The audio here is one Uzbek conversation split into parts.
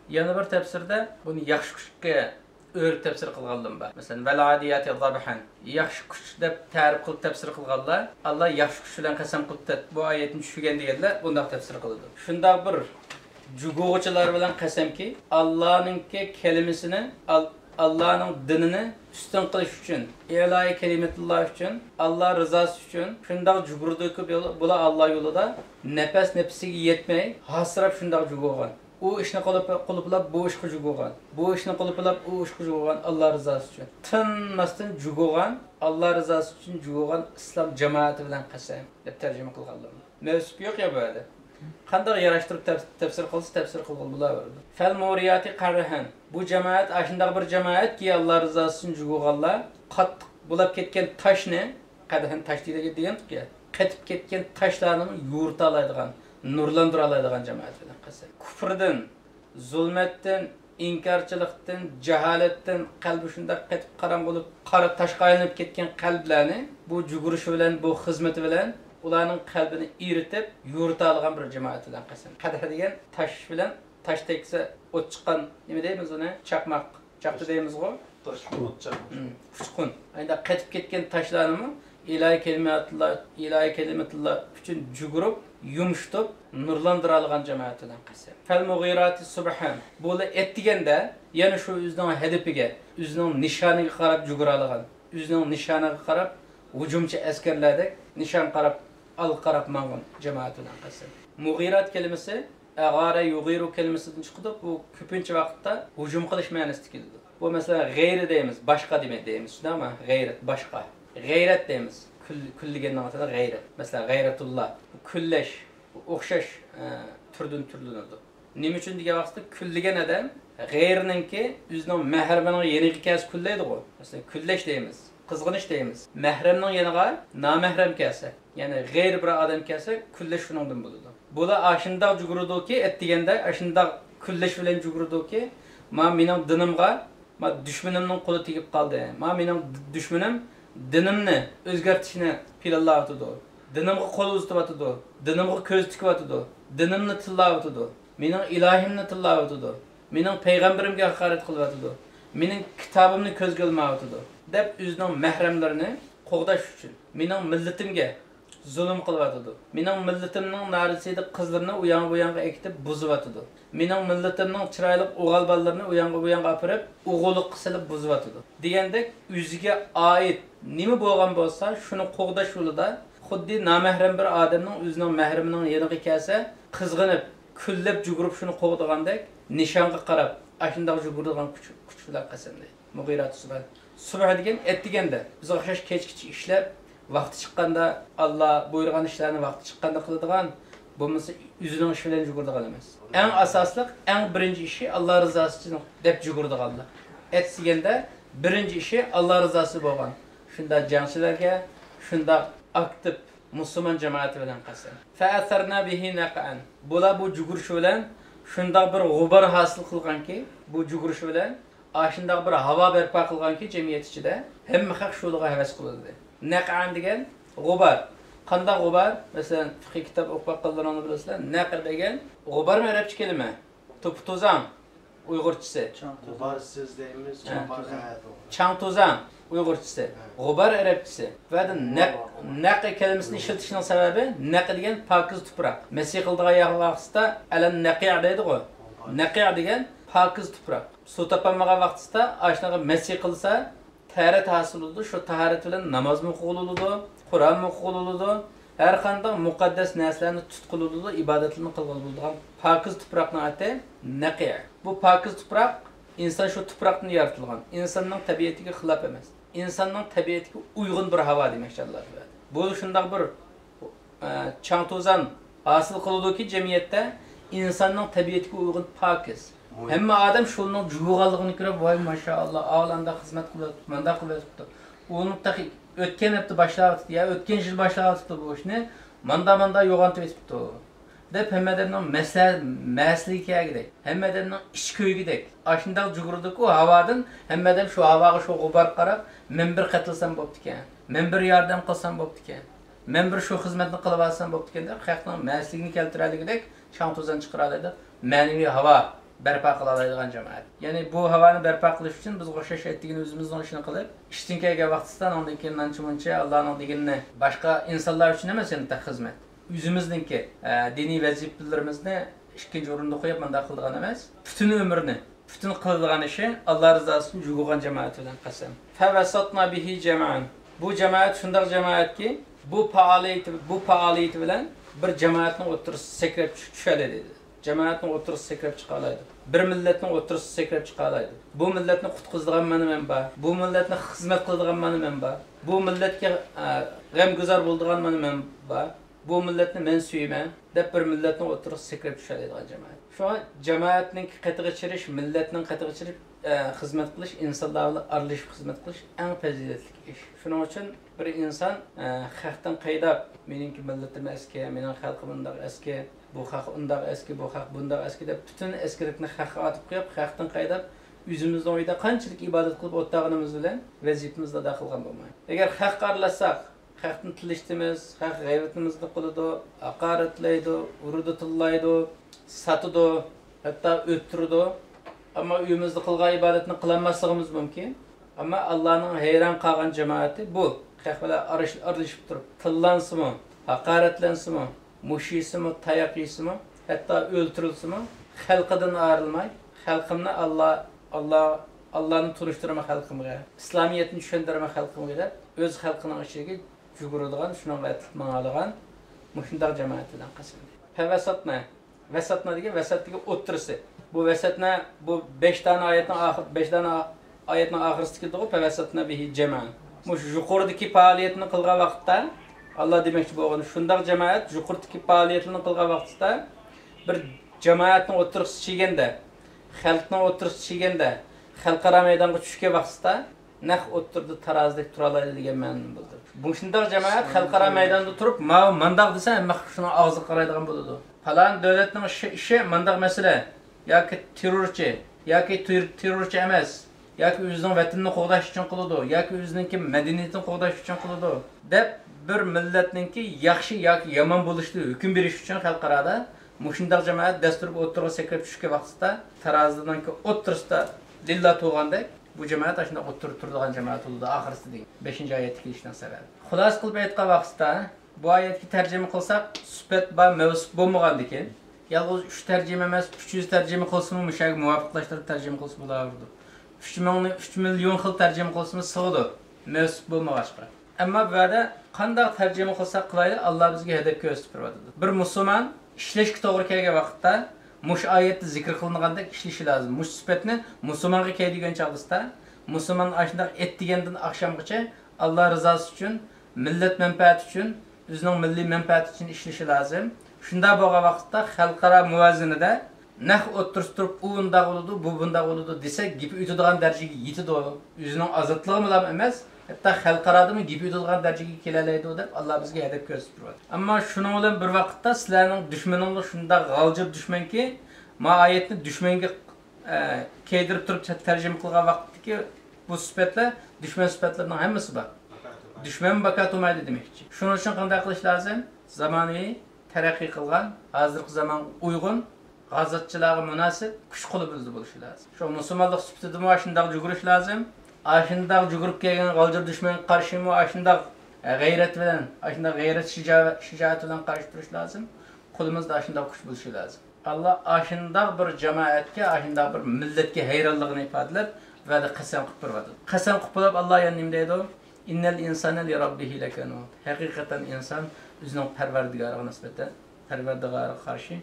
Yana bir tafsirda buni yaxshi kuchga o'rib tafsir qilganlar bor. Masalan, valadiyati zabahan. Yaxshi kuch deb ta'rif qilib tafsir qilganlar, Alloh yaxshi kuch bilan qasam qilib bu oyatni tushirgan deganlar bunday tafsir qiladi. Shunda bir juguvchilar bilan qasamki, Allohning kelimasini Allah'ın dinini üstün qilish uchun, ilahi kelimetullah uchun, Allah rızası uchun shunday jugurdik bular Alloh yo'lida nefesiga yetmay, hasrab shunday jugurgan. U ishni qilib bu ishga jugurgan. Bu ishni qilib u ishga jugurgan Allah rızası uchun. Tinmasdan jugurgan, Allah rızası uchun jugurgan islom jamoati bilan qasam deb tarjima qilganlar. Mavsuf yo'q ya böyle. Qanday yarashtirib tafsir qilsa tafsir qilgan bo'laveradi. Fal muriyati qarhan. Bu jamoat ashunday bir jamoatki Alloh rizosi uchun jug'uganlar qattiq bo'lib ketgan toshni, qadahan tosh deganki, qatib ketgan toshlarni yo'rita oladigan, nurlantira oladigan jamoat bilan qasam. Kufrdan, zulmatdan, inkarchilikdan, jaholatdan qalbi shunday qatib qaram bo'lib, qora toshga aylanib ketgan qalblarni bu jug'urish bilan, bu xizmat bilan ularning qalbini eritib, yo'rita olgan bir jamoat bilan qasam. Qadah degan tosh bilan taş tekse ot çıkan, nima deymiz ona? Çakmak. Çaktı deymiz-ku? Uçkun. Ayda qetip ketken taşlarını ilahi kelimetullah üçün jugurup, yumuştup, nurlandıra algan cemaatinden qasam. Fel mughirati subhan. Bunu etdigende, yani şu üzünün hedefiga, üzünün nişaniga qarab jugura algan. Üzünün nişaniga qarab, hujumchi askarlardek nişan qarab mağun cemaatinden qasam. Mughirat kelimesi Agara yugiru kelimesinden çıktı. Bu köpünçe vakitte hücum qilish ma'nosida keldi. Bu mesela g'ayri deymiz, boshqa demek deymiz. Shundaymi? G'ayrat, boshqa. G'ayrat deymiz. Kulligan atada g'ayrat. Mesela g'ayratullah. Kullash, o'xshash turdan-turlanadi. Nima uchun degan vaqtda kulligan odam g'ayrininki o'zining mahramning yeniga kelsa kullaydi-ku. Mesela kullash deymiz. Qizg'inish deymiz. Mahramning yeniga nomahram kelsa, ya'ni g'ayri bir odam kelsa, kullash shuningdan bo'ladi. Bular aşında jugurduki, etdigende aşında külleş bilen jugurduki, ma mening dinimga, ma düşmanimning qo'li tegib qoldi. Ma mening düşmanim dinimni o'zgartishni pilallayotdi. Dinimga qo'l uzatibdi. Dinimga ko'z tikibdi. Dinimni tillayotdi. Mening ilahimni tillayotdi. Mening payg'ambarimga haqorat qilyotdi. Mening kitobimni ko'zga olmayotdi. deb o'zining mahramlarini qo'g'dash uchun mening millatimga zulm qilyotdi. Mening millatimning narisida qizlarni u yoqqa ekitib buzyotdi. Mening millatimning chiroyli o'g'il bolalarini u yoqqa apirib, o'g'illik qisilib buzyotdi. Degandek, o'ziga oid nima bo'lgan bo'lsa, shuni qo'g'dash yo'lida xuddi nomahram bir odamning o'zining mahramining yoniga kelsa, qizg'inib, kullab jugurib shuni qo'g'dagandek, nishonga qarab, ashunday juguradigan kuch bilan qasamdi. Mughirat subh degan etdiganda biz o'xshash kechkichi ishlar vaqti chiqqanda Alloh buyurgan ishlarni vaqti chiqqanda qiladigan, bo'lmasa o'zining ishi bilan juguradigan emas. Eng asosliq, eng birinchi ishi Alloh rizosi uchun deb juguradiganlar. Etsiganda birinchi ishi Alloh rizosi bo'lgan. Shunda jangchilarga, shunda aktiv musulmon jamoati bilan qasam. Fa'atharna bihi naqan. Bular bu jugurish bilan shunda bir g'ubar hosil qilganki, bu jugurish bilan ashunday bir havo barpo qilganki jamiyat ichida hamma haq shuliga havas qiladi. Naqan degan g'ubar. Qanday g'ubar? Masalan, fiqh kitob o'qib qolganlarni bilasizlar. Naqr degan g'ubar arabcha kelma. To'zam Uyg'urchasi. G'ubar siz deymiz, chang to'zam Uyg'urchasi. G'ubar arabchasi. Va naq kalimasini ishlatishning sababi naq degan pokiz tuproq. Masih qildigan vaqtda alan naqi deydi-ku. Naqi degan pokiz tuproq. Suv topolmagan vaqtida ashnaqa masih qilsa taharat hosil bo'ladi. Shu taharat bilan namoz o'qiladi, Qur'on o'qiladi, har qanday muqaddas narsalarni tutqiladi, ibodatlarni qiladigan pokiz tuproqning ati naqi. Bu pokiz tuproq inson shu tuproqdan yaratilgan. Insonning tabiatiga xilof emas. İnsanның tabiatiga uyg'un bir havo demoqchi Alloh. Bu shunday bir chang to'zan hosil qiladi-ki, jamiyatda insonning tabiatiga uyg'un pokiz. Hamma odam shuning jug'ug'anligini ko'rib, voy mashalloh, avlanda xizmat qilyapti, manda qilyapti. Uni o'tgan hafta boshlabdi, ya o'tgan yil boshlabdi bu ishni, manda yo'g'antib etibdi. Deb hammadan maslikaga, hammadan ish ko'yigidek. Ashunday jug'urdik u havodan, hammadan shu havoga shu g'ubar qarab, men bir qatilsam bo'pti ekan. Men bir yordam qilsam bo'pti ekan. Men bir shu xizmatni qilib olsam bo'pti ekan deb xalqning masligini keltiradigidek chang to'zan chiqaradi. Ma'naviy havo barpo qila oladigan jamoat. Ya'ni bu havoni barpo qilish uchun biz o'xshash aytdigini o'zimizning ishini qilib, ishdan kelgan vaqtdan ondan keyin ancha-muncha Allohning deganini boshqa insonlar uchun emas, endi xizmat. O'zimizningki diniy vazifalarimizni ikkinchi o'rinda qo'yib bunday qilgan emas. Butun umrni, butun qiladigan ishi Alloh rizosi uchun yug'ilgan jamoat bilan qasam. Fa vasatna bihi jama'an. Bu jamoat shunday jamoatki, bu faoliyati bilan bir jamoatning o'rtasida sakrab tushadi dedi. Jamoatning o'rtasida sakrab chiqa oladi. Bir millatning o'rtasida sakrab chiqa oladi. Bu millatni qutqizadigan men bor. Bu millatni xizmat qiladigan men bor. Bu millatga g'amguzar bo'ladigan men bor. Bu millatni men suyman deb bir millatning o'rtasida sakrab tushadigan jamoat. Shu jamoatning qatiga chirish, millatning qatiga chirib xizmat qilish, insonlar bilan aralashib xizmat qilish eng fazilatli ish. Shuning uchun bir inson xalqdan qaydab, meningki millatim eski, mening xalqim bunday eski, bu xalq unday eski, bu xalq bunday eski deb butun eskilikni xalqqa atib qo'yib, xalqdan qaydab o'zimizning uyda qanchalik ibodat qilib o'tganimiz bilan vazifamizda ado qilgan bo'lmaydi. Agar xalqqa aralashsak, xalqni tilishtimiz, xalq g'ayratimizni qiladi, haqoratlaydi, urudi tillaydi, satidi, hatto o'ttirdi. Ammo uyimizda qilgan ibodatni qilolmasligimiz mumkin. Ammo Allohning hayron qolgan jamoati bu. Xalq bilan aralashib turib, tillansimi, haqoratlansimi, mushisimi, tayoqisimi, hatto o'ltirilsimi, xalqidan ayrilmay, xalqimni Allohni tunishtirma xalqimga, islomiyatni tushuntirma xalqimga deb o'z xalqining ichiga yuguradigan, shunga ma'nolagan mushundaq jamoat bilan qasam. Vasatna degan vasatga o'ttirisi. Bu vasatna bu 5 dona oyatning oxirisidagi deb vasatna bihi jamoat. Mush yuqoridagi faoliyatni qilgan vaqtda Alloh demoqchi bo'lgan shundaq jamoat yuqoridagi faoliyatini qilgan vaqtda bir jamoatning o'ttirisi cheganda, xalqning o'ttirisi cheganda, xalqaro maydonga tushgan vaqtda naq o'ttirdi tarozilik tura oladi degan ma'noni bildirdi. Bu shundaq jamoat xalqaro maydonda turib, "Mandaq" desa, hamma shuni og'ziga qaraydigan bo'ladi. Falan davlatning ishi mandaq masala yoki terrorchi emas, yoki o'zining vatanini qo'g'dash uchun qiladi, yoki o'zining madaniyatini qo'g'dash uchun qiladi deb bir millatningki yaxshi yoki yomon bo'lishini hukm berish uchun xalqaroda mushundaq jamoat dasturga o'ttirib sakrab tushgan vaqtda tarozidanki o'ttirisda lillah to'g'andek bu jamoat ashunda o'ttirib turadigan jamoat bo'ldi oxirisida degan 5-oyatga kelishdan sababi. Xulos qilib aytgan vaqtda bu oyatga tarjima qilsak, sifat va mavsuf bo'lmagan ekan. Yalnız 3 tarjima emas, 300 tarjima qilsimi mushaga muvofiqlashtirib tarjima qilsa bo'lardi. 3 million xil tarjima qilsimi sig'di. Mavsuf bo'lmag'achqa. Ammo bu yerda qanday tarjima qilsak qilaylik, Alloh bizga hedef ko'rsatib beradi. Bir musulmon ishlashga to'g'ri kelgan vaqtda mush oyatni zikr qilingandek ishlashi lozim. Mush sifatni musulmonga keladigan chog'da, musulmon ashunday etdigandan oqshomgacha Alloh rizosi uchun, millat manfaati uchun, o'zining milliy manfaati uchun ishlashi lozim. Shunda bo'lgan vaqtda xalqaro muvazinada naq o'ttirib u bunday bo'ladi, bu bunday bo'ladi desa, gap o'tadigan darajaga yetadi. O'zining ozodligi bilan emas, hatto xalqarodami gap o'tadigan darajaga kelalaydi deb Alloh bizga hedef ko'rsatib turadi. Ammo shuning bilan bir vaqtda sizlarning dushmaningiz shunda g'aljib dushmanki, ma oyatni dushmanga keltirib turib tarjima qilgan vaqtdagi bu sifatlar dushman sifatlarining hammasi bor. Dushman bakat olmaydi demakchi. Shuning uchun qanday qilish lozim? Zamonaviy taraqqiy qilgan, hozirgi zamon uyg'un, g'azotchilarga munosib kuch qulubimizda bo'lishi lozim. Shu musulmonlik sifatida ham shunday yugurish lozim. Ashundaq yugurib kelgan g'aljir dushmanga qarshi ham ashundaq g'ayrat bilan, ashundaq g'ayrat shijoat bilan qarshi turish lozim. Qo'limizda ashundaq kuch bo'lishi lozim. Alloh ashundaq bir jamoatga, ashundaq bir millatga hayronligini ifodalab va qasam qilib turadi. Qasam qilib Alloh yana nima deydi? Innal insana li robbihi lakanut. Haqiqatan inson o'zining Parvardigoriga nisbatan, Parvardigoriga qarshi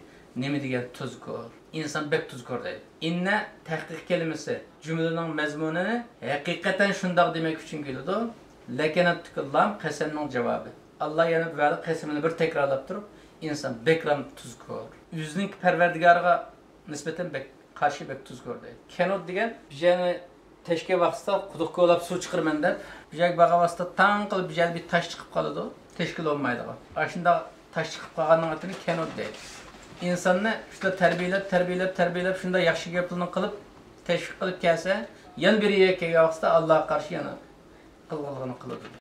nima degan tuzkor. İnsan bek tuzkor deydi. Inna tahqiq kelimasi jumlaning mazmunini haqiqatan shundoq demek uchun keladi. Lakanat tukullam qasamning javobi. Alloh yana bu qasamini bir takrorlab turib, inson bekram tuzkor. O'zining Parvardigoriga nisbatan qarshi bek tuzkor deydi. Kanut degan yana tashkil vaqtida quduq ko'lab suv chiqirman deb, bijak baqa vaqtida tang qilib bijak bir tosh chiqib qoladi. Tashkil olmaydi. Ashunda tosh chiqib qolganning otini kanut deydi. İnsanni shunda tarbiyalab shunda yaxshi gaplarni qilib, tashviq qilib kelsa, yan biriga kelgan vaqtda Allohga qarshi yana qilganligini qiladi.